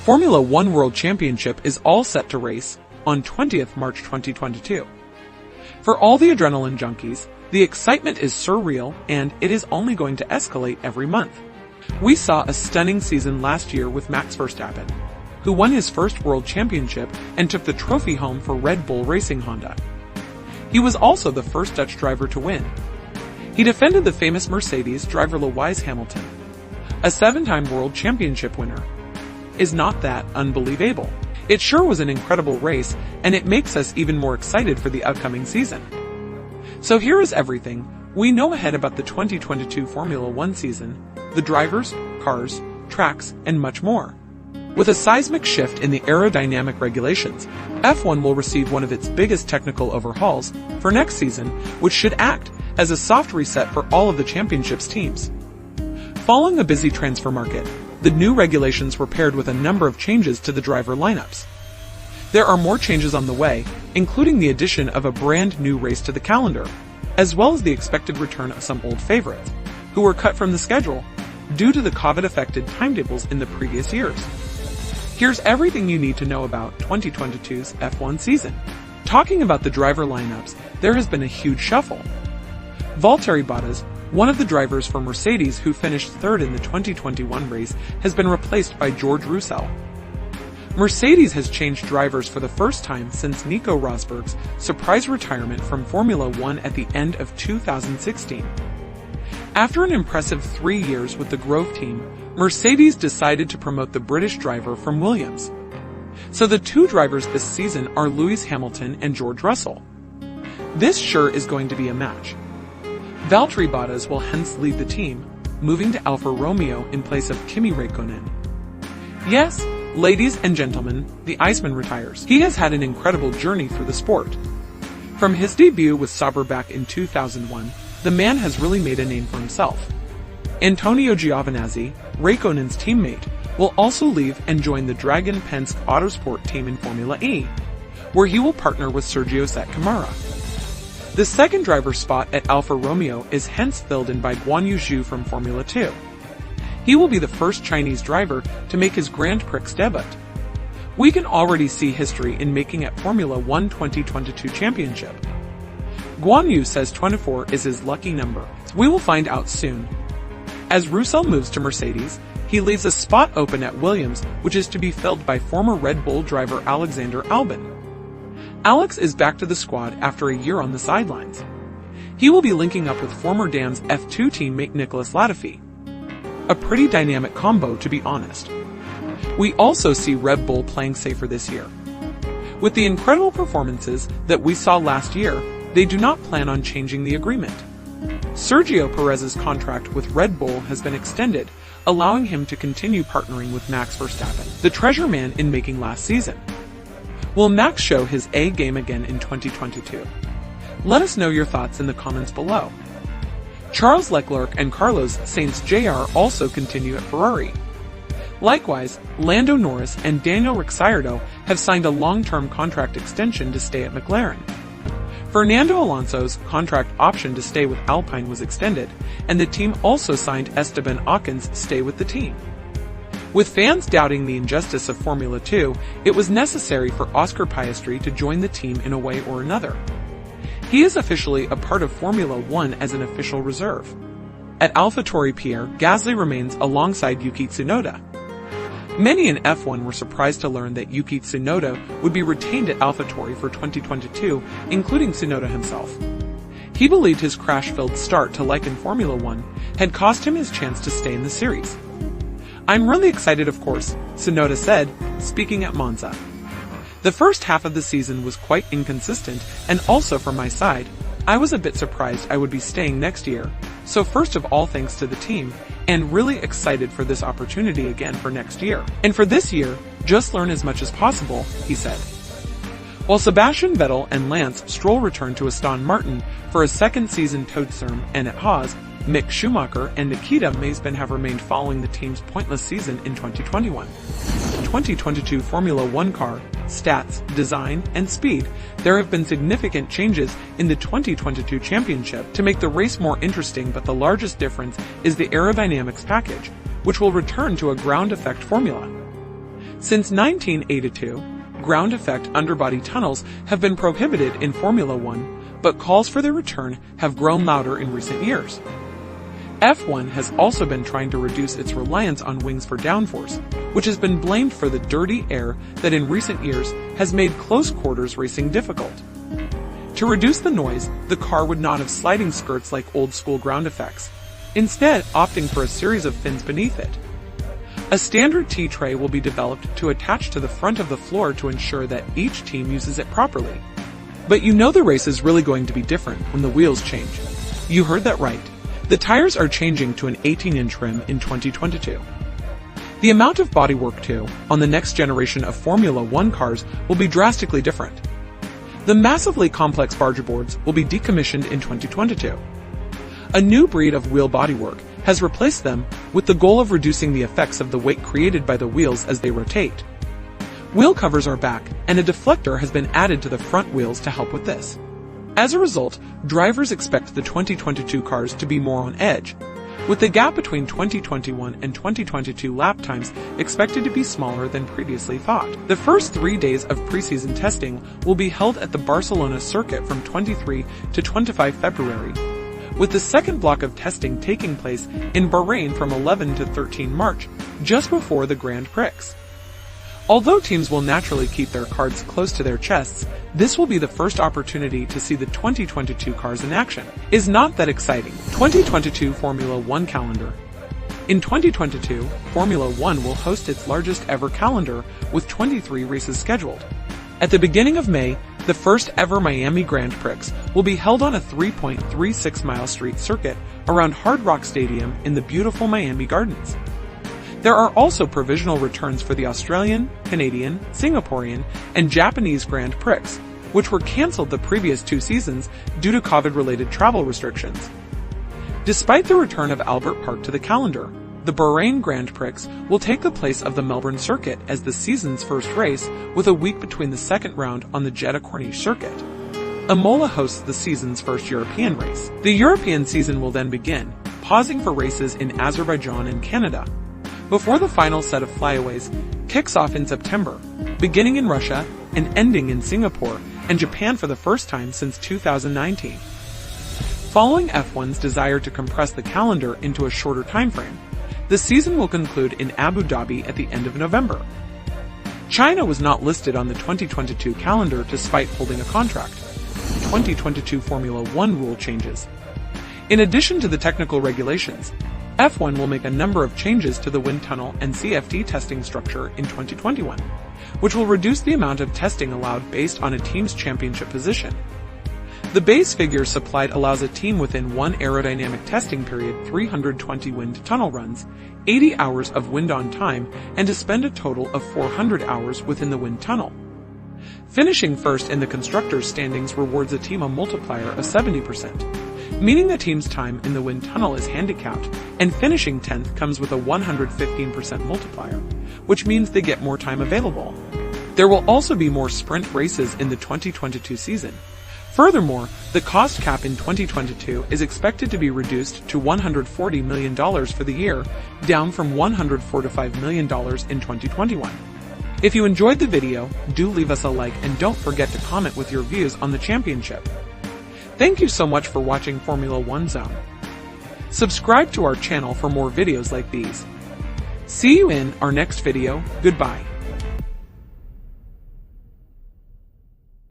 Formula One World Championship is all set to race on 20th March 2022. For all the adrenaline junkies, the excitement is surreal and it is only going to escalate every month. We saw a stunning season last year with Max Verstappen, who won his first world championship and took the trophy home for Red Bull Racing Honda. He was also the first Dutch driver to win. He defended the famous Mercedes driver Lewis Hamilton, a 7-time world championship winner. Is not that unbelievable? It sure was an incredible race, and it makes us even more excited for the upcoming season. So here is everything we know ahead about the 2022 Formula One season: the drivers, cars, tracks, and much more. With a seismic shift in the aerodynamic regulations, F1 will receive one of its biggest technical overhauls for next season, which should act as a soft reset for all of the championship's teams. Following a busy transfer market, the new regulations were paired with a number of changes to the driver lineups. There are more changes on the way, including the addition of a brand new race to the calendar, as well as the expected return of some old favorites, who were cut from the schedule due to the COVID-affected timetables in the previous years. Here's everything you need to know about 2022's F1 season. Talking about the driver lineups, there has been a huge shuffle. Valtteri Bottas, one of the drivers for Mercedes who finished third in the 2021 race, has been replaced by George Russell. Mercedes has changed drivers for the first time since Nico Rosberg's surprise retirement from Formula One at the end of 2016. After an impressive 3 years with the Grove team, Mercedes decided to promote the British driver from Williams. So the two drivers this season are Lewis Hamilton and George Russell. This sure is going to be a match. Valtteri Bottas will hence lead the team, moving to Alfa Romeo in place of Kimi Räikkönen. Yes, ladies and gentlemen, the Iceman retires. He has had an incredible journey through the sport. From his debut with Sauber back in 2001, the man has really made a name for himself. Antonio Giovinazzi, Räikkönen's teammate, will also leave and join the Dragon Penske Autosport team in Formula E, where he will partner with Sergio Sette-Câmara. The second driver spot at Alfa Romeo is hence filled in by Guan Yu Zhou from Formula 2. He will be the first Chinese driver to make his Grand Prix debut. We can already see history in making it Formula One 2022 championship. Guan Yu says 24 is his lucky number. We will find out soon. As Russell moves to Mercedes, he leaves a spot open at Williams, which is to be filled by former Red Bull driver Alexander Albon. Alex is back to the squad after a year on the sidelines. He will be linking up with former Dan's F2 teammate Nicolas Latifi. A pretty dynamic combo, to be honest. We also see Red Bull playing safer this year. With the incredible performances that we saw last year, they do not plan on changing the agreement. Sergio Perez's contract with Red Bull has been extended, allowing him to continue partnering with Max Verstappen, the treasure man in making last season. Will Max show his A game again in 2022? Let us know your thoughts in the comments below. Charles Leclerc and Carlos Sainz Jr. also continue at Ferrari. Likewise, Lando Norris and Daniel Ricciardo have signed a long-term contract extension to stay at McLaren. Fernando Alonso's contract option to stay with Alpine was extended, and the team also signed Esteban Ocon's stay with the team. With fans doubting the injustice of Formula 2, it was necessary for Oscar Piastri to join the team in a way or another. He is officially a part of Formula One as an official reserve. At AlphaTauri, Pierre Gasly remains alongside Yuki Tsunoda. Many in F1 were surprised to learn that Yuki Tsunoda would be retained at AlphaTauri for 2022, including Tsunoda himself. He believed his crash-filled start to like in Formula One had cost him his chance to stay in the series. "I'm really excited, of course," Tsunoda said, speaking at Monza. "The first half of the season was quite inconsistent, and also from my side, I was a bit surprised I would be staying next year, so first of all thanks to the team, and really excited for this opportunity again for next year. And for this year, just learn as much as possible," he said. While Sebastian Vettel and Lance Stroll returned to Aston Martin for a second season term, and at Haas, Mick Schumacher and Nikita Mazepin have remained following the team's pointless season in 2021. 2022 Formula One car, stats, design, and speed. There have been significant changes in the 2022 championship to make the race more interesting, but the largest difference is the aerodynamics package, which will return to a ground effect formula. Since 1982, ground effect underbody tunnels have been prohibited in Formula One, but calls for their return have grown louder in recent years. F1 has also been trying to reduce its reliance on wings for downforce, which has been blamed for the dirty air that in recent years has made close quarters racing difficult. To reduce the noise, the car would not have sliding skirts like old-school ground effects, instead opting for a series of fins beneath it. A standard T-tray will be developed to attach to the front of the floor to ensure that each team uses it properly. But you know the race is really going to be different when the wheels change. You heard that right. The tires are changing to an 18-inch rim in 2022. The amount of bodywork, too, on the next generation of Formula One cars will be drastically different. The massively complex barge boards will be decommissioned in 2022. A new breed of wheel bodywork has replaced them, with the goal of reducing the effects of the weight created by the wheels as they rotate. Wheel covers are back, and a deflector has been added to the front wheels to help with this. As a result, drivers expect the 2022 cars to be more on edge, with the gap between 2021 and 2022 lap times expected to be smaller than previously thought. The first 3 days of preseason testing will be held at the Barcelona circuit from 23 to 25 February, with the second block of testing taking place in Bahrain from 11 to 13 March, just before the Grand Prix. Although teams will naturally keep their cards close to their chests, this will be the first opportunity to see the 2022 cars in action. Is not that exciting. 2022 Formula One calendar. In 2022, Formula One will host its largest ever calendar with 23 races scheduled. At the beginning of May, the first ever Miami Grand Prix will be held on a 3.36-mile street circuit around Hard Rock Stadium in the beautiful Miami Gardens. There are also provisional returns for the Australian, Canadian, Singaporean, and Japanese Grand Prix, which were cancelled the previous 2 seasons due to COVID-related travel restrictions. Despite the return of Albert Park to the calendar, the Bahrain Grand Prix will take the place of the Melbourne circuit as the season's first race, with a week between the second round on the Jeddah Corniche circuit. Imola hosts the season's first European race. The European season will then begin, pausing for races in Azerbaijan and Canada, before the final set of flyaways kicks off in September, beginning in Russia and ending in Singapore and Japan for the first time since 2019. Following F1's desire to compress the calendar into a shorter timeframe, the season will conclude in Abu Dhabi at the end of November. China was not listed on the 2022 calendar despite holding a contract. 2022 Formula One rule changes. In addition to the technical regulations, F1 will make a number of changes to the wind tunnel and CFD testing structure in 2021, which will reduce the amount of testing allowed based on a team's championship position. The base figure supplied allows a team within one aerodynamic testing period 320 wind tunnel runs, 80 hours of wind on time, and to spend a total of 400 hours within the wind tunnel. Finishing first in the constructors' standings rewards a team a multiplier of 70%, meaning the team's time in the wind tunnel is handicapped, and finishing 10th comes with a 115% multiplier, which means they get more time available. There will also be more sprint races in the 2022 season. Furthermore, the cost cap in 2022 is expected to be reduced to $140 million for the year, down from $145 million in 2021. If you enjoyed the video, do leave us a like and don't forget to comment with your views on the championship. Thank you so much for watching Formula One Zone. Subscribe to our channel for more videos like these. See you in our next video. Goodbye.